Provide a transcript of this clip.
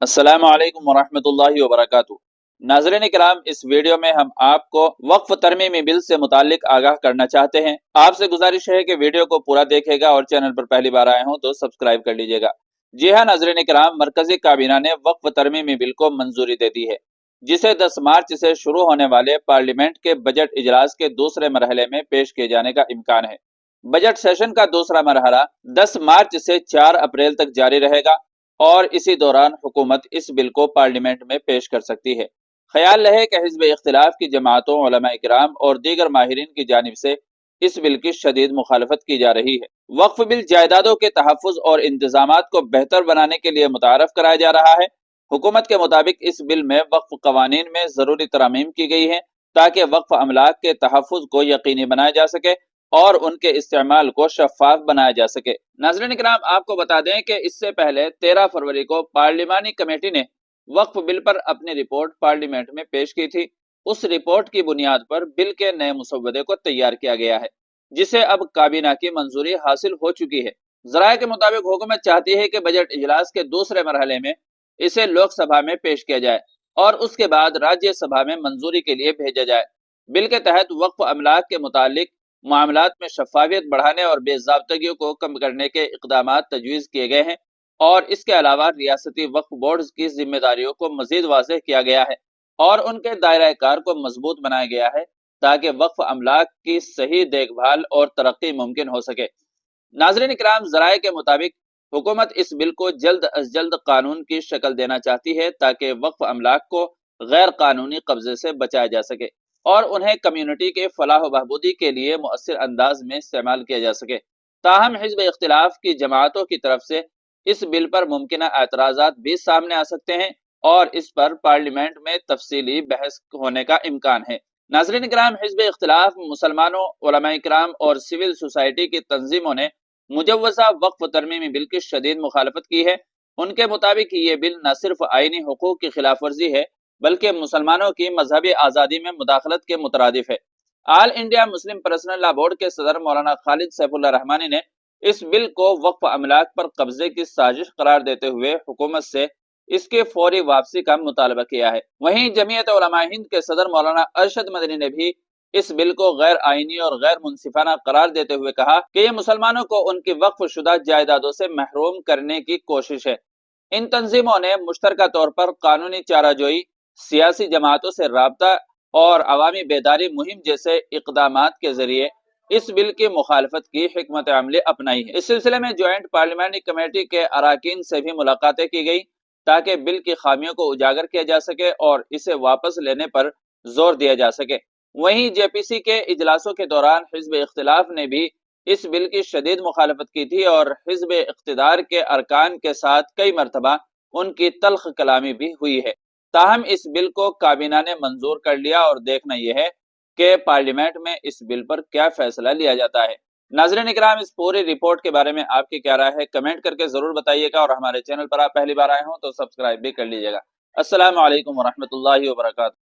अस्सलाम वालेकुम वरहमतुल्लाहि वबरकातुहू। नाज़रीन इकराम, इस वीडियो में हम आपको वक्फ तरमीमी बिल से मुताल्लिक आगाह करना चाहते हैं। आपसे गुजारिश है कि वीडियो को पूरा देखेगा और चैनल पर पहली बार आए हों तो सब्सक्राइब कर लीजिएगा। जी हाँ नाज़रीन इकराम, मरकजी काबीना ने वक्फ तरमीमी बिल को मंजूरी दे दी है, जिसे 10 मार्च से शुरू होने वाले पार्लियामेंट के बजट इजलास के दूसरे मरहले में पेश किए जाने का इम्कान है। बजट सेशन का दूसरा मरहला 10 मार्च से 4 अप्रैल तक जारी रहेगा और इसी दौरान हुकूमत इस बिल को पार्लियामेंट में पेश कर सकती है। ख्याल रहे कि हिज़्ब इख्तिलाफ की जमातों, उलमा इकराम और दीगर माहिरीन की जानिब से इस बिल की शदीद मुखालफत की जा रही है। वक्फ बिल जायदादों के तहफ़्फ़ुज़ और इंतजामात को बेहतर बनाने के लिए मुतारफ कराया जा रहा है। हुकूमत के मुताबिक इस बिल में वक्फ कवानीन में ज़रूरी तरमीम की गई है ताकि वक्फ अमलाक के तहफ़्फ़ुज़ को यकीनी बनाया जा सके और उनके इस्तेमाल को शफ़ाफ बनाया जा सके। नाज़रीन इकराम, आपको बता दें कि इससे पहले 13 फरवरी को पार्लिमानी कमेटी ने वक्फ बिल पर अपनी रिपोर्ट पार्लियामेंट में पेश की थी। उस रिपोर्ट की बुनियाद पर बिल के नए मुसव्वदे को तैयार किया गया है, जिसे अब काबीना की मंजूरी हासिल हो चुकी है। ज़राए के मुताबिक हुकूमत चाहती है कि बजट इजलास के दूसरे मरहले में इसे लोकसभा में पेश किया जाए और उसके बाद राज्यसभा में मंजूरी के लिए भेजा जाए। बिल के तहत वक्फ अमलाक के मुतालिक मामलात में शफ़ाफियत बढ़ाने और बेज़ाब्तगियों को कम करने के इक़दामात तजवीज़ किए गए हैं और इसके अलावा रियासती वक्फ बोर्ड की जिम्मेदारियों को मज़ीद वाज़ेह किया गया है और उनके दायरा कार को मजबूत बनाया गया है ताकि वक्फ अमलाक की सही देखभाल और तरक्की मुमकिन हो सके। नाज़रीन इकराम, ज़राए के मुताबिक हुकूमत इस बिल को जल्द अज जल्द कानून की शक्ल देना चाहती है ताकि वक्फ अमलाक को गैर कानूनी कब्जे से बचाया जा सके और उन्हें कम्युनिटी के फलाह व बहबूदी के लिए मुअस्सिर अंदाज में इस्तेमाल किया जा सके। ताहम हिज़्ब इख्तिलाफ की जमातों की तरफ से इस बिल पर मुमकिन एतराज़ात भी सामने आ सकते हैं और इस पर पार्लियामेंट में तफसीली बहस होने का इम्कान है। नाज़रीन इकराम, हिज़्ब इख्तिलाफ, मुसलमानों, उलमा इकराम और सिविल सोसाइटी की तंजीमों ने मुजव्वज़ा वक्फ तरमीमी बिल की शदीद मुखालफत की है। उनके मुताबिक ये बिल न सिर्फ आईनी हुकूक की खिलाफ वर्जी है बल्कि मुसलमानों की मजहबी आज़ादी में मुदाखलत के मुतरादिफ है। All India Muslim personal law board के सदर मौलाना खालिद सैफुल्लाह रहमानी ने इस बिल को वक्फ अमलाक पर कब्जे की साजिश करार देते हुए हुकूमत से इसके फौरी वापसी का मुतालबा किया है। वहीं जमीयत उलमा हिंद के सदर मौलाना अरशद मदनी ने भी इस बिल को गैर आईनी और गैर मुनसिफाना करार देते हुए कहा कि यह मुसलमानों को उनकी वक्फ शुदा जायदादों से महरूम करने की कोशिश है। इन तंजीमों ने मुश्तरका तौर पर कानूनी चाराजोई, सियासी जमातों से राब्ता और अवामी बेदारी मुहिम जैसे इकदामात के जरिए इस बिल की मुखालफत की हिकमत अमली अपनाई है। इस सिलसिले में ज्वाइंट पार्लियामेंट्री कमेटी के अराकीन से भी मुलाकातें की गई ताकि बिल की खामियों को उजागर किया जा सके और इसे वापस लेने पर जोर दिया जा सके। वहीं जेपीसी के इजलासों के दौरान हिज़्ब इख्तिलाफ ने भी इस बिल की शदीद मुखालफत की थी और हिज़्ब इख्तिदार के अरकान के साथ कई मरतबा उनकी तल्ख कलामी भी हुई है। ताहम इस बिल को काबीना ने मंजूर कर लिया और देखना यह है कि पार्लियामेंट में इस बिल पर क्या फैसला लिया जाता है। नाज़रीन इकराम, इस पूरी रिपोर्ट के बारे में आपकी क्या राय है, कमेंट करके जरूर बताइएगा और हमारे चैनल पर आप पहली बार आए हों तो सब्सक्राइब भी कर लीजिएगा। अस्सलाम वालेकुम वरहमतुल्लाहि वबरकातुहू।